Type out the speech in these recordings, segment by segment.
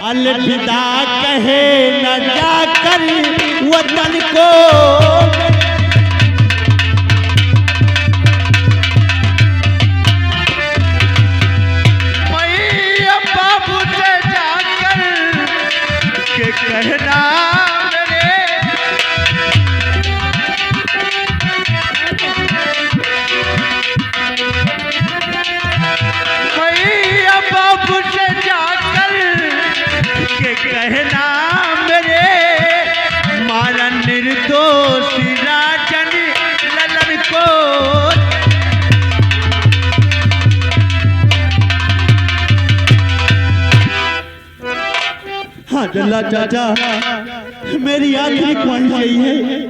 अलविदा कहे न जाकर वतन को। मैं बाबू से जाकर के कहना कहना मेरे मारा निर्दोष राजन ललन को। हाँ जल्ला चाचा, मेरी आखिरी ख्वाहिश यही है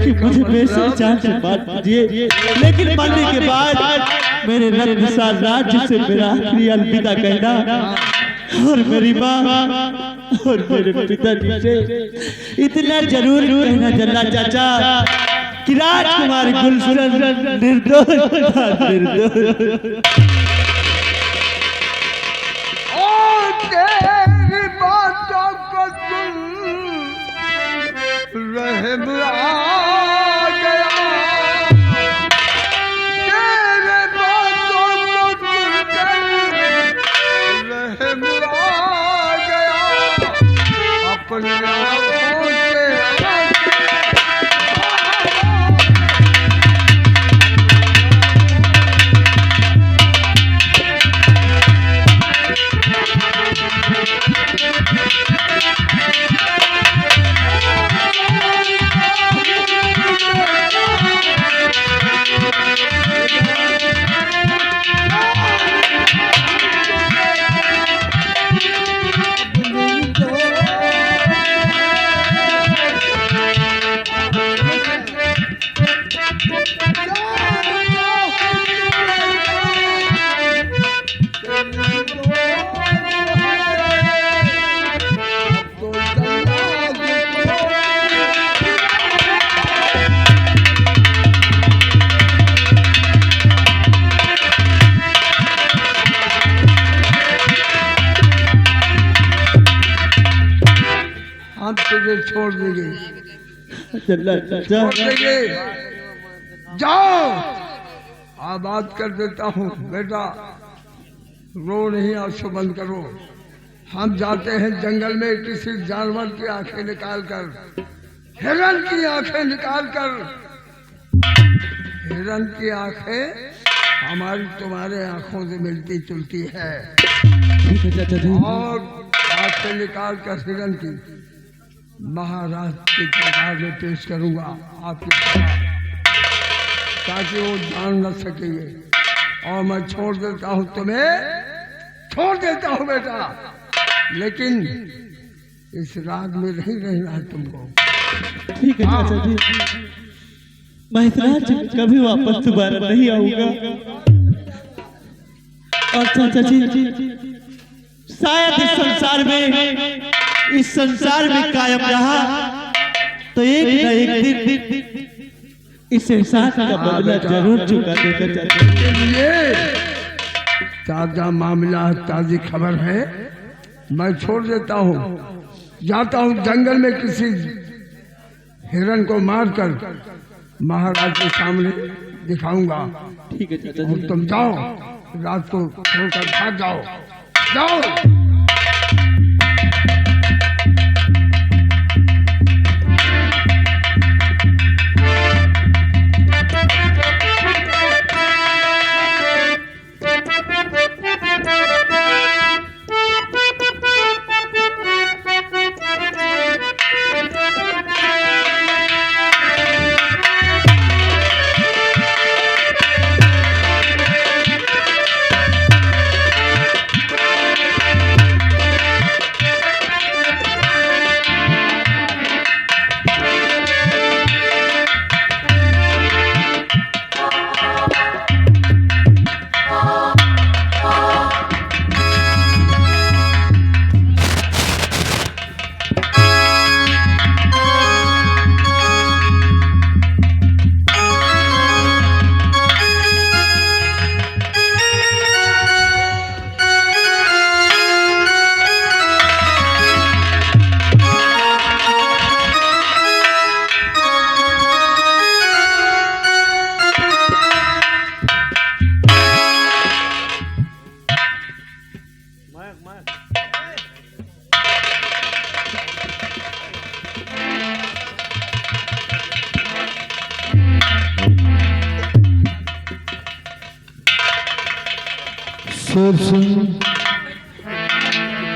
कि मुझे बेसर जान से बात कीजिए, लेकिन मरने के बाद मेरे रत्नसार राज्य से मेरा आखिरी अलविदा कहना और मेरी माँ और मेरे पिताजी से इतना जरूर कहना जल्ला चाचा कि राजकुमार गुलशन निर्दोष था, निर्दोष। और तेरी बातों को सुन रहम आ गया, तेरे बातों को सुनकर रहम आ गया। अपने आँखों से हम तुझे छोड़ देंगे, छोड़ देंगे। जाओ, आबाद कर देता हूँ बेटा, रो नहीं, आंसू बंद करो। हम जाते हैं जंगल में किसी जानवर की आंखें निकाल कर, हिरन की आंखें निकाल कर। हिरन की आंखें हमारी तुम्हारे आंखों से मिलती जुलती है, और आंखें निकाल कर हिरन की महाराज के दरबार में पेश करूंगा आपकी, ताकि वो जान न सकेंगे। और मैं छोड़ देता हूँ तुम्हें, छोड़ देता हूँ बेटा, लेकिन इस राग में नहीं रहना है तुमको। ठीक है चाचा जी, मैं इस राज्य में कभी वापस दोबारा नहीं आऊंगा। और चाचा जी, शायद इस संसार में कायम रहा तो एक न एक दिन इस एहसान का बदला जरूर चुका देगा चाचा जी। ये ताजा मामला, ताजी खबर है। मैं छोड़ देता हूँ, जाता हूँ जंगल में किसी हिरन को मारकर महाराज के सामने दिखाऊंगा। ठीक है चाचा जी, तुम जाओ, रात को छोड़कर भाग जाओ, जाओ। शेर सिंह,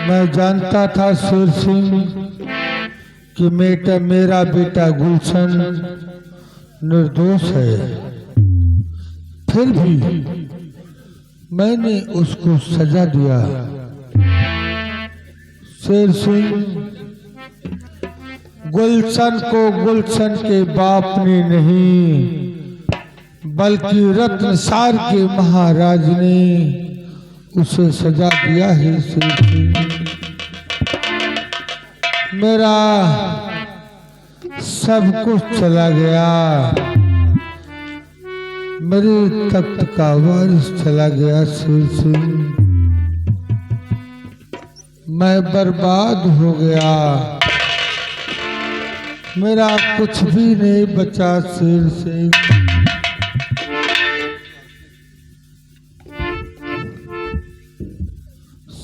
मैं जानता था शेर सिंह कि मेरा बेटा गुलशन निर्दोष है, फिर भी मैंने उसको सजा दिया। शेर सिंह, गुलशन को गुलशन के बाप ने नहीं बल्कि रत्नसार के महाराज ने उसे सजा दिया है। शेर सिंह, मेरा सब कुछ चला गया, मेरे तख्त का वारिस चला गया। शेर सिंह, मैं बर्बाद हो गया, मेरा कुछ भी नहीं बचा। शेर सिंह,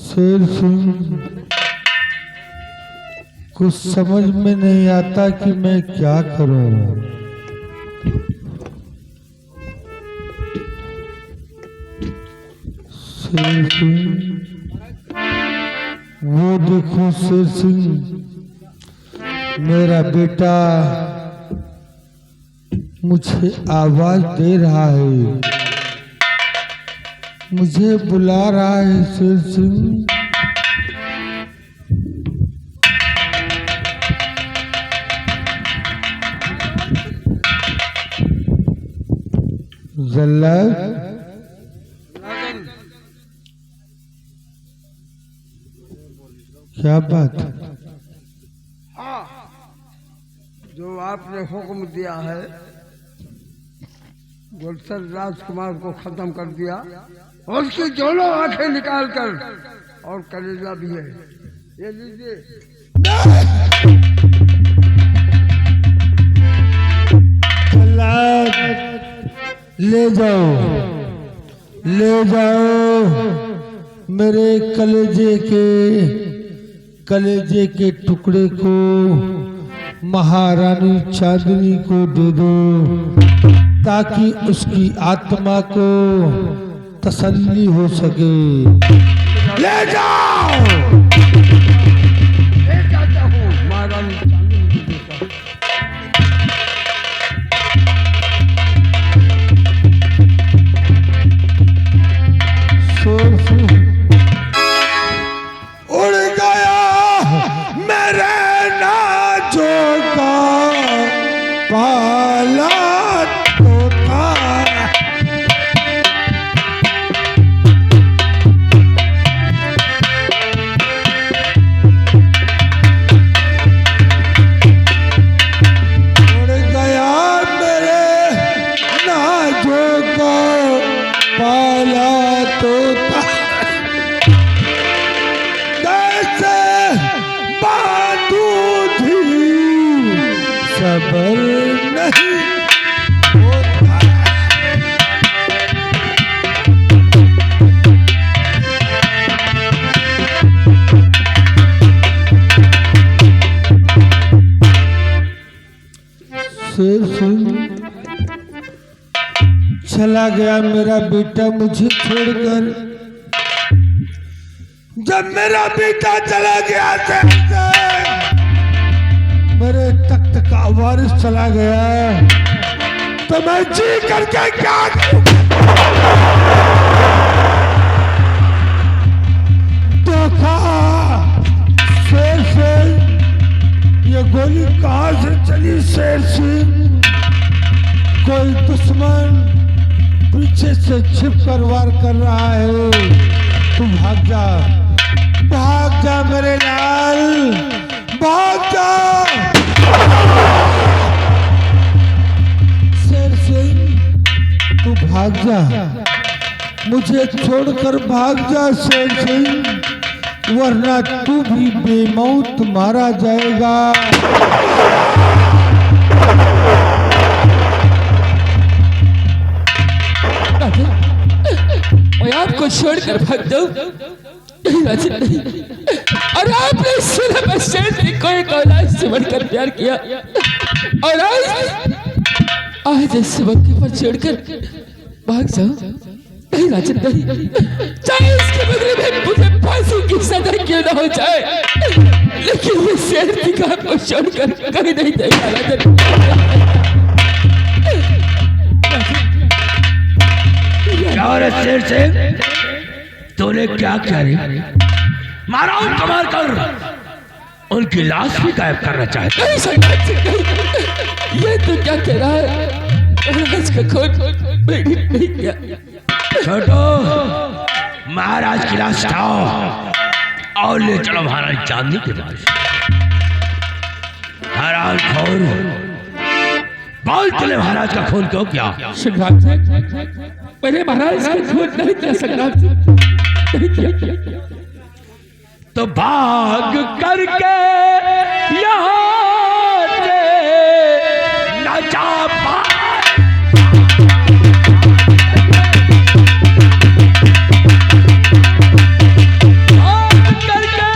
शेर सिंह, कुछ समझ में नहीं आता कि मैं क्या करूं। शेर सिंह, वो देखो शेर सिंह, मेरा बेटा मुझे आवाज दे रहा है, मुझे बुला रहा है। शेर सिंह, जल्लाद, क्या बात? हाँ, जो आपने हुक्म दिया है गुलशन राजकुमार को खत्म कर दिया, और उसकी दोनों आंखें निकाल कर, और कलेजा भी है, ये लीजिए। ले जाओ, ले जाओ, मेरे कलेजे के टुकड़े को महारानी चांदनी को दे दो, ताकि उसकी आत्मा को तसल्ली हो सके। ले जाओ, ले जाता हूँ महारानी चांदनी को देकर। उड़ गया मेरे नाजों का पाला तोता, उड़ गया मेरे नाजों का पाला तोता, सबर नहीं होता। शेर सिंह, चला गया मेरा बेटा मुझे छोड़कर। जब मेरा बेटा चला गया मेरे तख्त का वारिस चला गया, तो मैं जी करके क्या देखा? शेर सिंह, ये गोली कहां से चली? शेर सिंह, कोई दुश्मन पीछे से छिप कर वार कर रहा है। तू भाग जा मेरे लाल, भाग जा। शेर सिंह, तू भाग जा, मुझे छोड़कर भाग जा शेर सिंह, वरना तू भी बेमौत मारा जाएगा। मैं आपको छोड़कर भाग जाऊं? नहीं, और आपने सुना बच्चे को एक औलाद से बढ़कर प्यार किया, और आज इस वक्त पर छोड़कर भाग जाओ? नहीं राजन नहीं, चाहे इसके बदले में मुझे फांसी की सजा क्यों ना हो जाए, लेकिन मैं शेर की गाय को छोड़कर कहीं नहीं देगा राजन। शेर से तूने क्या किया रे? मारा उनको मार कर उनकी लाश भी गायब करना चाहता है। नहीं सरदार जी नहीं, ये तो क्या कह रहा है? महाराज का खून मैंने नहीं किया। छोटो, महाराज की लाश उठाओ और ले चलो महाराज चांदनी के पास। हराम खोर, बोल चले महाराज का खून क्यों किया? संग्राम जी, मैंने महाराज का खून नहीं किया संग्राम जी, नहीं किया। तो भाग करके यहाँ से न जा पाए। भाग करके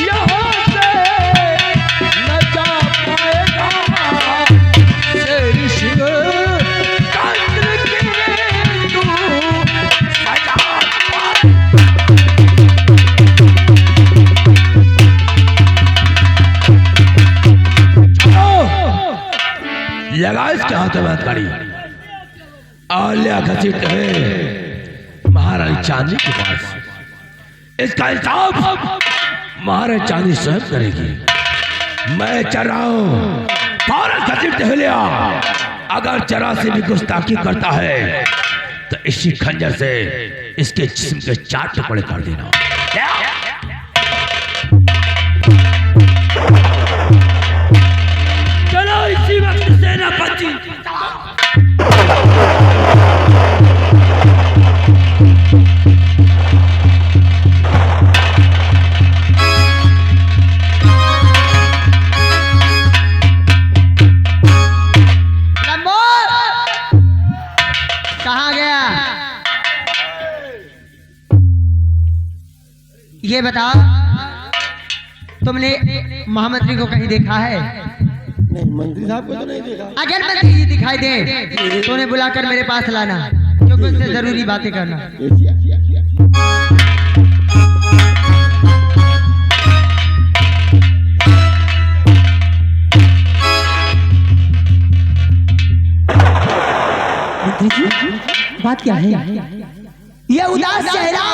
यहाँ से न जा पाएगा शेर सिंह कांड की तू सजा पाए। लगा इसके हाथों में हथकड़ी और ले घसीटते हुए महारानी चांदनी के पास। इसका हिसाब महारानी चांदनी स्वयं करेगी। मैं चल रहा हूं, फौरन घसीटते हुए ले आ। अगर जरा से भी गुस्ताखी करता है तो इसी खंजर से इसके जिस्म के 4 टुकड़े कर देना। चलो इसी वक्त सेनापति। कहाँ गया? ये बताओ, तुमने महामंत्री को कहीं देखा है? नहीं, मंत्री साहब को तो नहीं देखा। अगर मंत्री जी दिखाई दे तो उन्हें बुलाकर मेरे पास लाना, क्योंकि उनसे जरूरी बातें करना। मंत्री जी, बात क्या है? ये उदास चेहरा,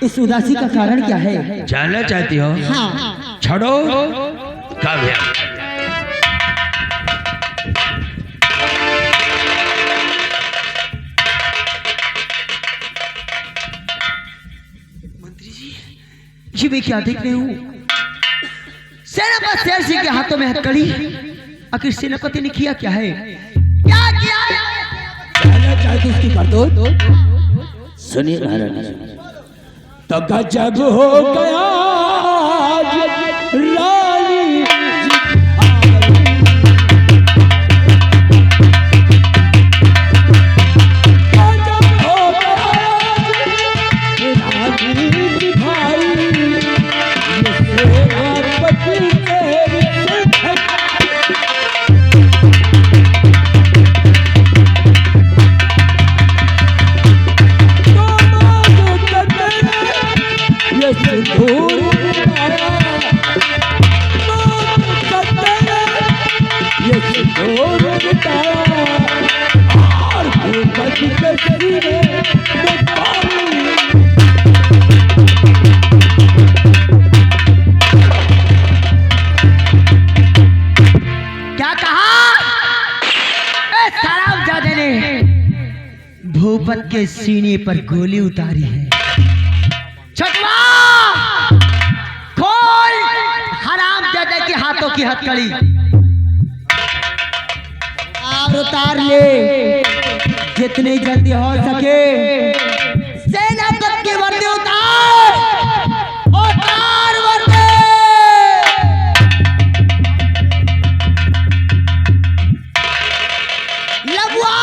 इस उदासी का कारण क्या है? जानना चाहती हो? हाँ। छोड़ो, कब है? ये मैं क्या देख रही हूँ? सेनापति शेर सिंह के हाथों में हथकड़ी। आखिर सेनापति ने किया क्या है? क्या किया है? जानना चाहते उसकी करतूत? सुनिए महाराज, तो गजब हो गया रानी भूपत के सीने पर गोली उतारी है। छठवा खोल हरामजादे के हाथों की हथकड़ी और उतार ले, जितनी जल्दी हो सके। सेनापति के वर्दी उतार, उतार वर्दी। लगवा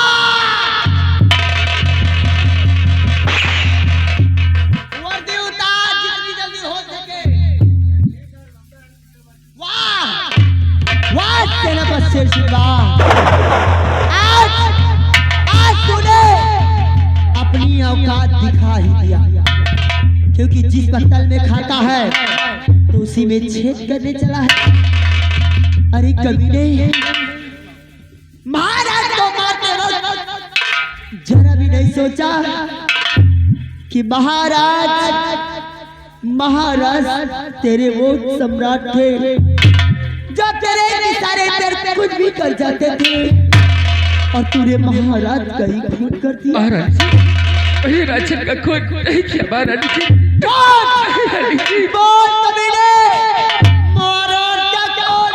वर्दी उतार, जितनी जल्दी हो सके। वाह वाह सेनापति शेर सिंह वाह। आज तूने अपनी औकात दिखा ही दिया, क्योंकि जिस पत्तल में खाता है तो उसी में छेद करने चला है। अरे कमीने, महाराज को मारते वक्त जरा भी नहीं सोचा कि महाराज तेरे वो सम्राट थे जो तेरे इशारे पर कुछ भी कर जाते थे, और तूने महाराज का ही खून कर दिया। महाराज जी, राजन का खून नहीं किया महाराज जी। बोल कमीने, महाराज का कौन?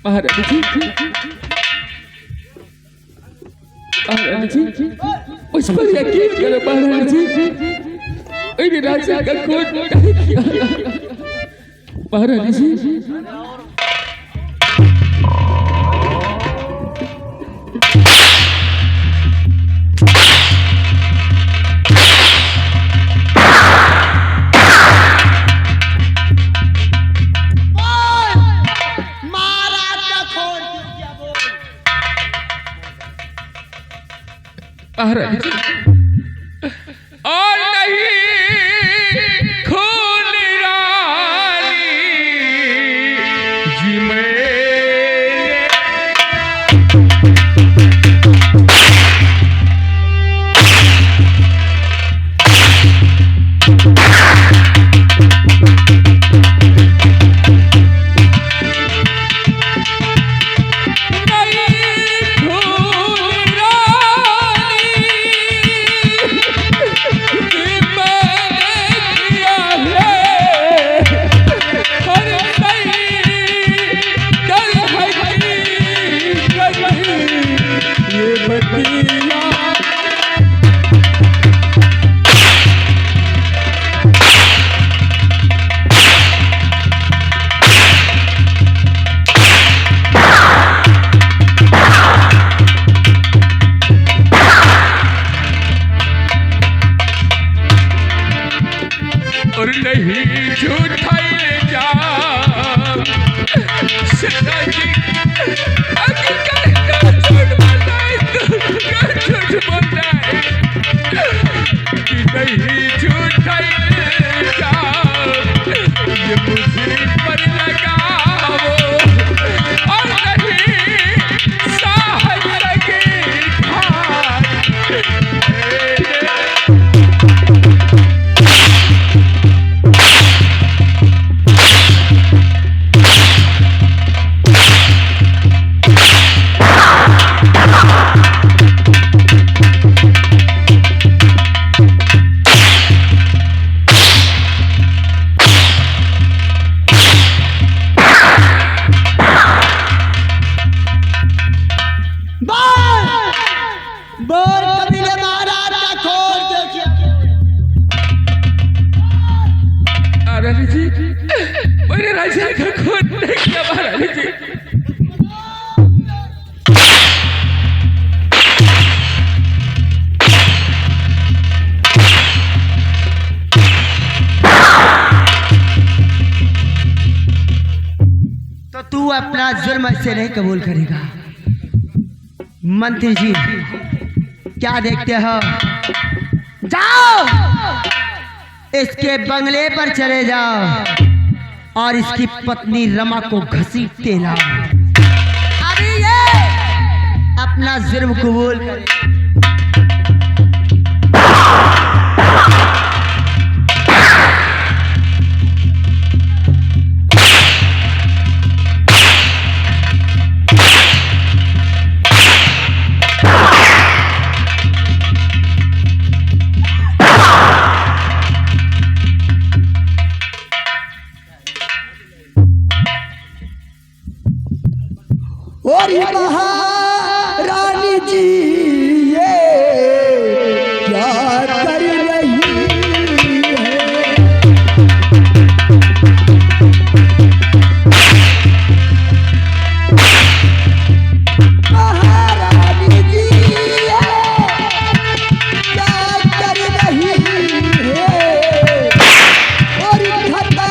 महाराज जी, महाराज जी, उस पर यकीन करो महाराज जी, मेरे राजा का खून नहीं किया महाराज जी। महाराज जी, और नहीं खून रानी जी में और नहीं झूठा जा सदा जी, झूठ बोलता है, झूठ बोलता है कि नहीं झूठा जा, ये मुझे पर लगाओ और नहीं साहब लगे घाट। बोल कमीने, महाराज का खून क्यों किया? महाराज जी, मेरे राजा का खून नहीं किया महाराज जी। तो तू अपना जुर्म ऐसे नहीं कबूल करेगा। मंत्री जी, क्या देखते हो? जाओ इसके बंगले पर चले जाओ और इसकी पत्नी रमा को घसीटते लाओ। अभी ये अपना जुर्म कबूल करे। और ये महारानी जी ये क्या कर रही है? महारानी जी ये क्या कर रही है? और खता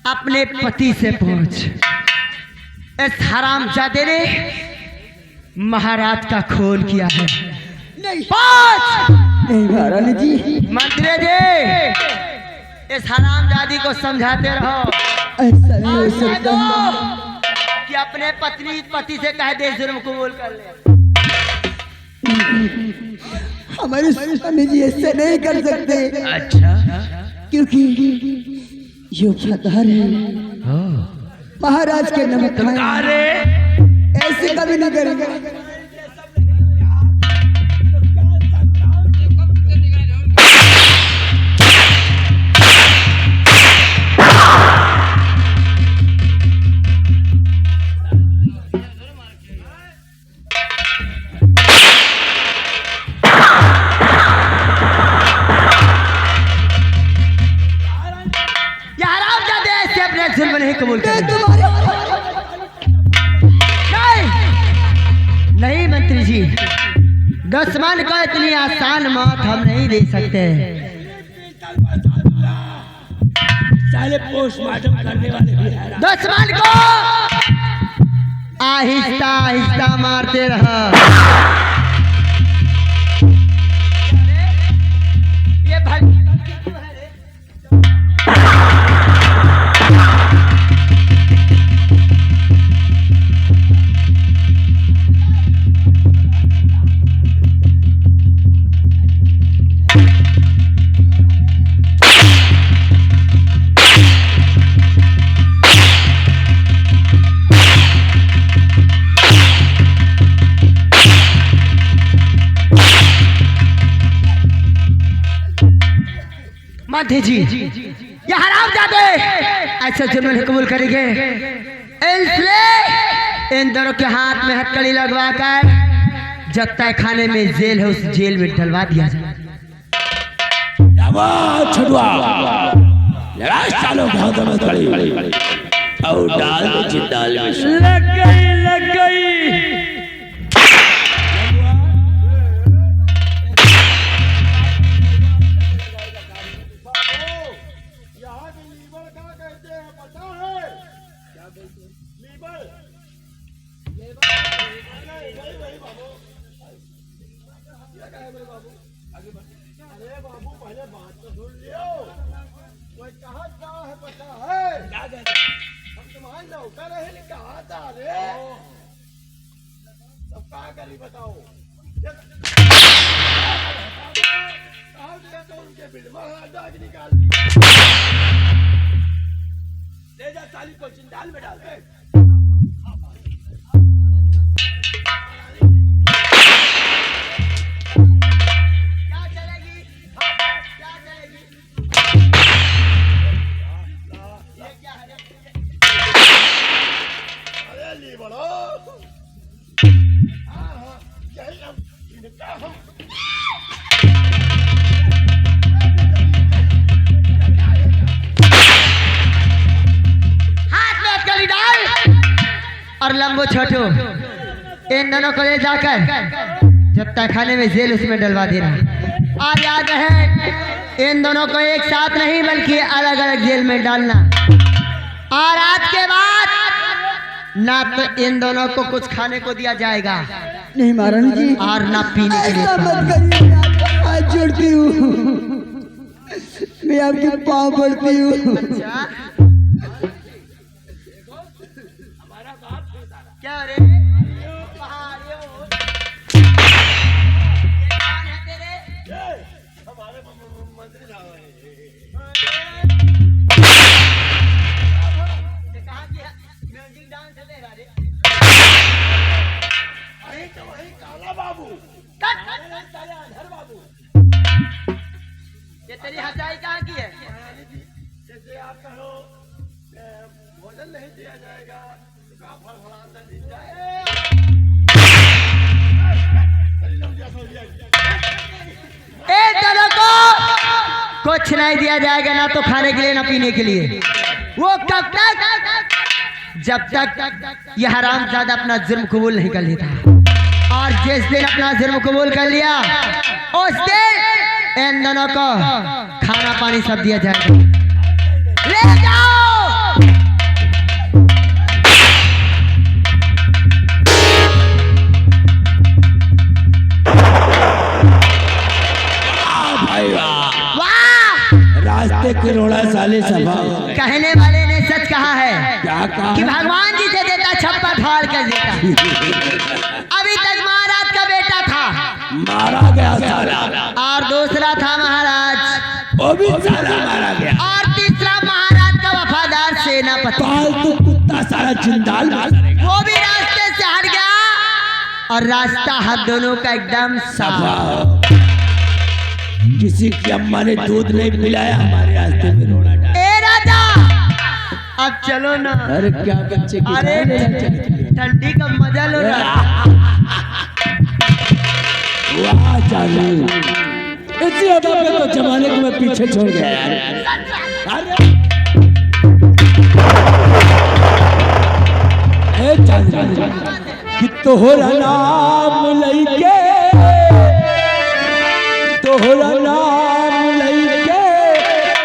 अपने पति से पूछ, इस हरामजादे ने महाराज का खून किया है। नहीं महारानी जी। मंत्री जी इस हरामजादी को समझाते रहो, ऐसा नहीं हो सकता कि अपने पति से कह दे जुर्म कबूल कर ले। हमारे स्वामी जी ऐसे नहीं कर सकते। अच्छा, क्योंकि ये वफादार है, महाराज के नमस्कार, ऐसे कभी नहीं करेंगे। नहीं कबूल नहीं मंत्री जी, दुश्मन को इतनी आसान मौत हम नहीं दे सकते। साले पोस्टमार्टम करने वाले भी हैं। दुश्मन को आहिस्ता आहिस्ता मारते रहो। ये भाई माथे जी, ये हरामजादे ऐसे जुर्म नहीं कबूल करेंगे, इसलिए इन दोनों के हाथ में हथकड़ी लगवा कर जब तक खाने में जेल है उस जेल में डलवा दिया जाए। और डाल दो जिंदाल में। लग गई। और लंबो छोटू इन दोनों को ले जाकर जब तक खाने में जेल उसमें डलवा देना। और याद है इन दोनों को एक साथ नहीं बल्कि अलग अलग जेल में डालना। और आज के बाद ना तो इन दोनों को कुछ खाने को दिया जाएगा नहीं महारानी जी, और ना पीने के लिए। मत करिए, हाथ जोड़ती हूँ, मैं आपके पाँव पड़ती हूँ। क्या रे हमारे मंत्री साहब म्यूजिक डांस दे रहा रे। अरे तो वही काला बाबू बाबू, ये तेरी हंसाई कहाँ की है? जैसे आप कहो भोजन नहीं दिया जाएगा, दोनों को कुछ नहीं दिया जाएगा, ना तो खाने के लिए ना पीने के लिए। वो कब तक? जब तक यह हरामजादा अपना जुर्म कबूल नहीं कर लेता। और जिस दिन अपना जुर्म कबूल कर लिया उस दिन इन दोनों को खाना पानी सब दिया जाएगा। ले जाओ सच कहा है क्या कहा कि है? भगवान जी से देता छप्पर फाड़ कर देता। अभी तक महाराज का बेटा था मारा गया साला, और दूसरा था महाराज, वो भी साला मारा गया। और तीसरा महाराज का वफादार सेनापति, पालतू कुत्ता साला जिंदाल मार करेगा। वो भी रास्ते से हट गया और रास्ता हम दोनों का एकदम साफ। किसी की अम्मा ने दूध नहीं पिलाया, हमारे रास्ते में रोड़ा डाला। ए राजा अब चलो ना। अरे क्या बच्चे की अरे जान लेना चाहिए। ठंडी का मजा लो ना। वाह चालू, इसी अदा पे तो जमाने को मैं पीछे छोड़ गया यार। अरे ए चालू कि तोहरा नाम लइके, तोहरा नाम लइके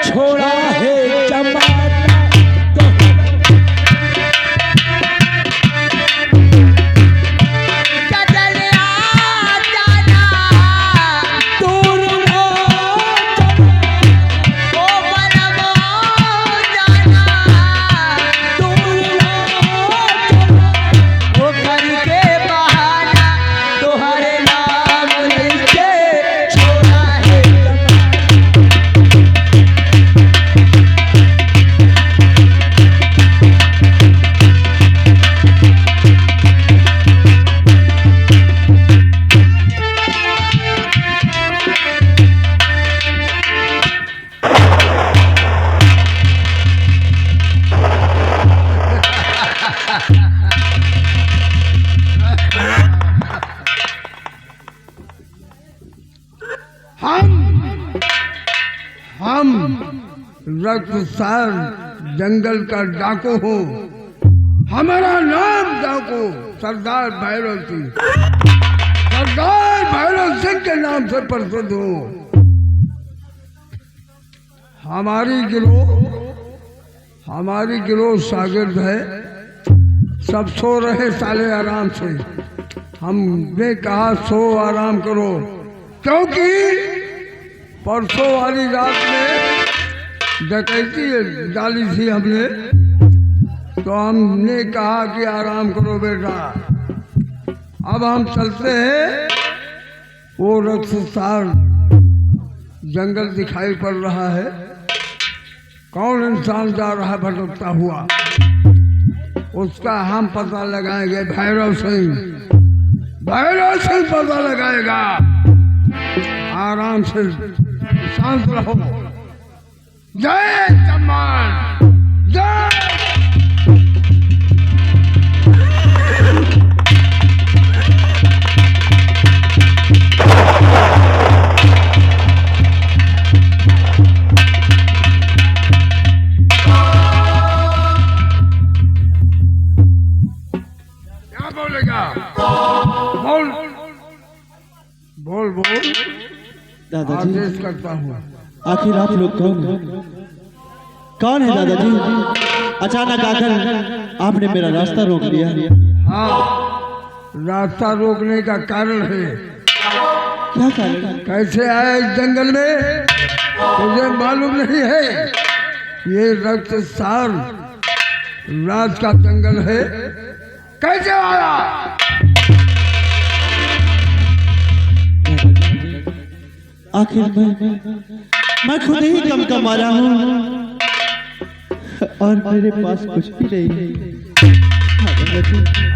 छोड़ा है जमाना। हम रक्तसार जंगल का डाकू हूँ। हमारा नाम डाकू सरदार भैरव सिंह, सरदार भैरव सिंह के नाम से प्रसिद्ध हूँ। हमारी गिरोह शागिर्द है, सब सो रहे साले आराम से। हमने कहा सो आराम करो, क्योंकि परसों वाली रात में डकैती डाली थी हमने, तो हमने कहा कि आराम करो बेटा। अब हम चलते हैं, वो रक्तसार जंगल दिखाई पड़ रहा है। कौन इंसान जा रहा है भटकता हुआ, उसका हम पता लगाएंगे। भैरव सिंह पता लगाएगा। आराम से शांत रहो। जय जमान जय। क्या बोलेगा? बोल बोल बोल। दादाजी आदेश करता हूँ। आखिर आप लोग कौन है दादाजी? अचानक आकर आपने मेरा रास्ता रोक लिया। हाँ, रास्ता रोकने का कारण है। क्या कारण? कैसे आया इस जंगल में तुझे मालूम नहीं है? ये रक्तसार राज का जंगल है। कैसे आया? आखिर मैं खुद ही कम कमाया हूँ और मेरे पास कुछ भी नहीं है।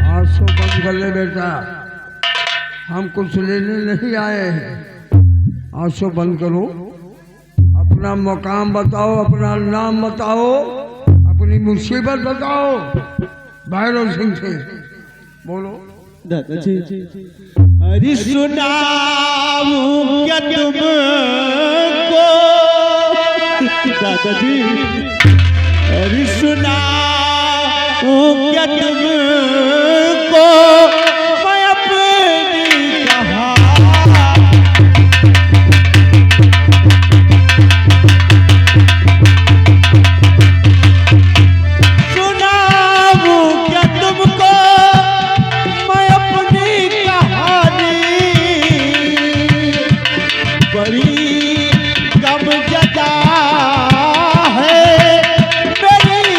आंसू बंद कर ले बेटा, हम कुछ लेने नहीं आए हैं। आंसू बंद करो, अपना मकाम बताओ, अपना नाम बताओ, अपनी मुसीबत बताओ। भैरव सिंह से बोलो। दादाजी अरे सुनाऊं क्या तुमको? दादाजी अरे सुनाऊं क्या तुमको? मैं अपनी कहानी सुनाऊं क्या तुमको? बड़ी गम जदा है मेरी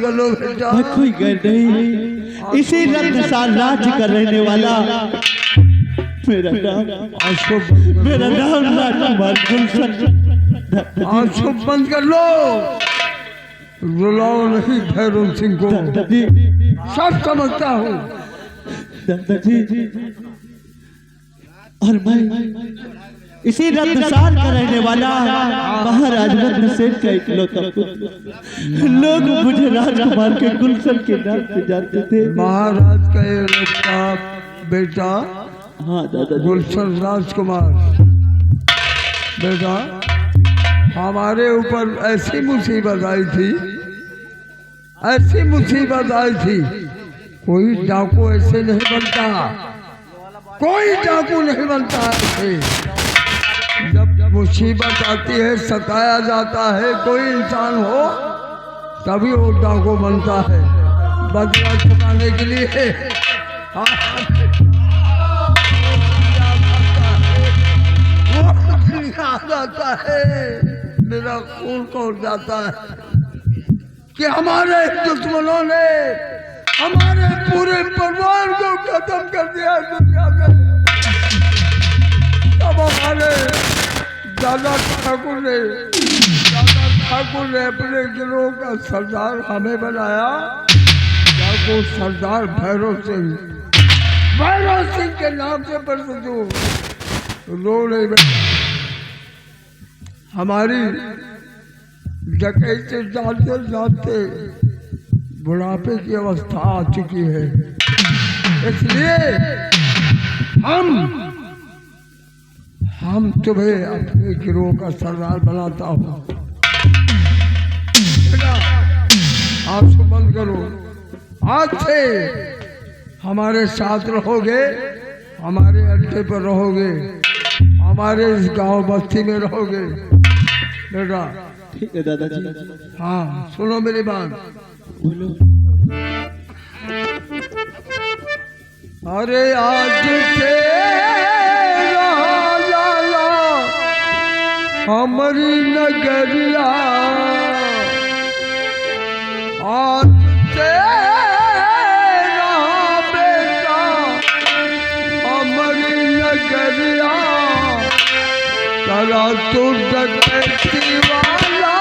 कर लो बेटा। मैं कोई गैर नहीं, इसी रत्नसाल राज्य का रहने वाला मेरा नाम राजकुमार गुलशन। आंसू बंद कर लो, रुलाओ नहीं भैरव सिंह को, दादाजी, सब समझता हूँ। दादाजी, और मैं इसी रत्नसाल का रहने वाला महाराज रत्नसेन का इकलौता पुत्र। लोग मुझे राजकुमार के गुलशन के नाम से जानते थे। महाराज का ये लड़का बेटा हाँ दादाजी। गुलशन राजकुमार बेटा, हमारे ऊपर ऐसी मुसीबत आई थी, ऐसी मुसीबत आई थी, कोई डाकू ऐसे नहीं बनता, कोई डाकू नहीं बनता ऐसे। जब मुसीबत आती है, सताया जाता है कोई इंसान हो, तभी वो डाकू बनता है, बदला चुकाने के लिए। आता है, मेरा खून खोल जाता है कि हमारे दुश्मनों ने हमारे पूरे परिवार को खत्म कर दिया दुनिया में। अब हमारे दादा ठाकुर ने अपने गिरोह का सरदार हमें बनाया, वो सरदार भैरव सिंह के नाम से प्रसिद्ध हूँ। रोने में हमारी डकैती डालते डालते बुढ़ापे की अवस्था आ चुकी है, इसलिए हम तुम्हें अपने गिरोह का सरदार बनाता हूँ। आंसू बंद करो, आज से हमारे साथ रहोगे, हमारे अड्डे पर रहोगे, हमारे इस गांव बस्ती में रहोगे बेटा। ठीक है दादाजी। हाँ सुनो मेरी बात, बोलो। अरे आज से राजा हमारी नगरिया, आज से बेटा हमारी नगरिया, करा तू डकैती वाला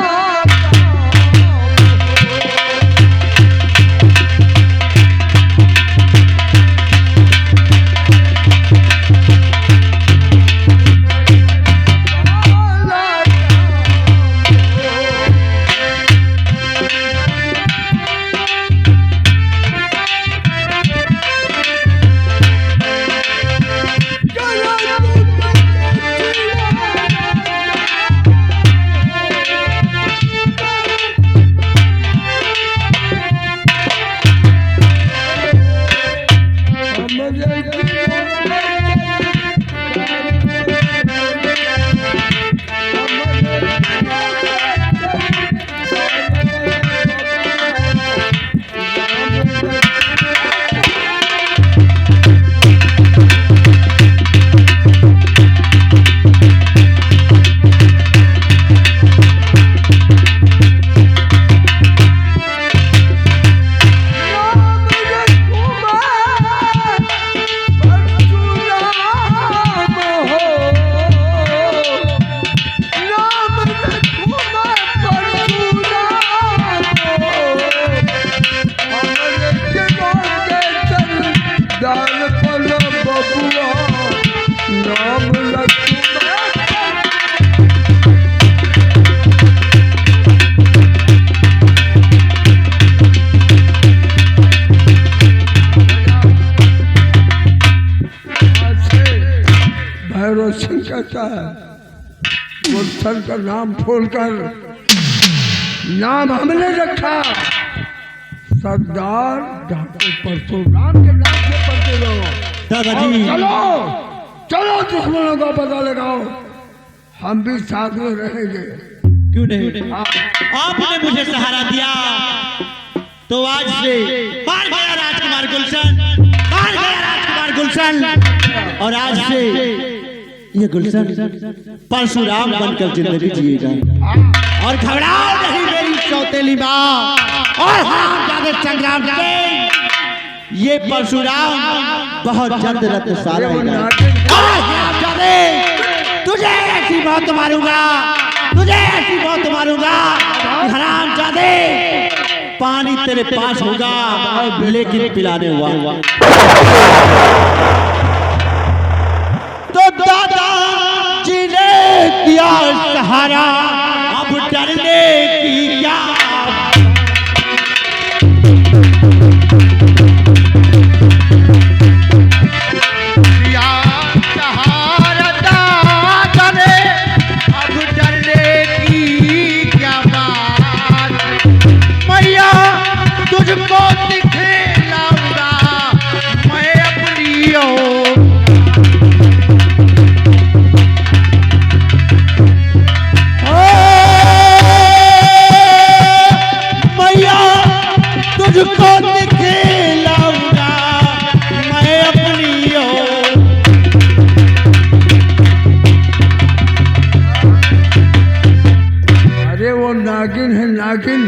भैरव सिंह कहता है, गुलशन का नाम खोलकर नाम हमने रखा सरदार डॉक्टर परशुराम के नाम से पढ़ते रहो। दादाजी चलो चलो दुश्मनों का पता लगाओ, हम भी साथ में रहेंगे। क्यों नहीं? आपने मुझे सहारा दिया तो आज से मार गया राजकुमार गुलशन, मार गया राजकुमार गुलशन, और आज से ये गुलशन परशुराम बनकर जिंदगी जिएगा। और घबराओ नहीं मेरी सौतेली माँ और हरामजादे संग्राम सिंह, ये परशुराम बहुत जल्द रत्नसार आएगा। हरामजादे, तुझे ऐसी मौत मारूंगा, तुझे ऐसी मौत मारूंगा। हरामजादे, पानी तेरे पास होगा लेकिन पिलाने हुआ तो दादा जी ने दिया सहारा, अब डरने की क्या। दिया सहारा दादा ने, अब डरने की क्या बात। मैया तुझको दिखलाऊंगा मैं अपनी ओर। तुझको दिखलाऊंगा मैं अपनी ओर। अरे वो नागिन है नागिन,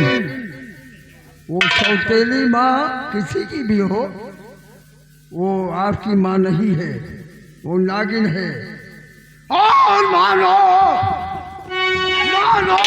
वो सौतेली माँ किसी की भी हो, वो आपकी माँ नहीं है, वो नागिन है। और मानो मानो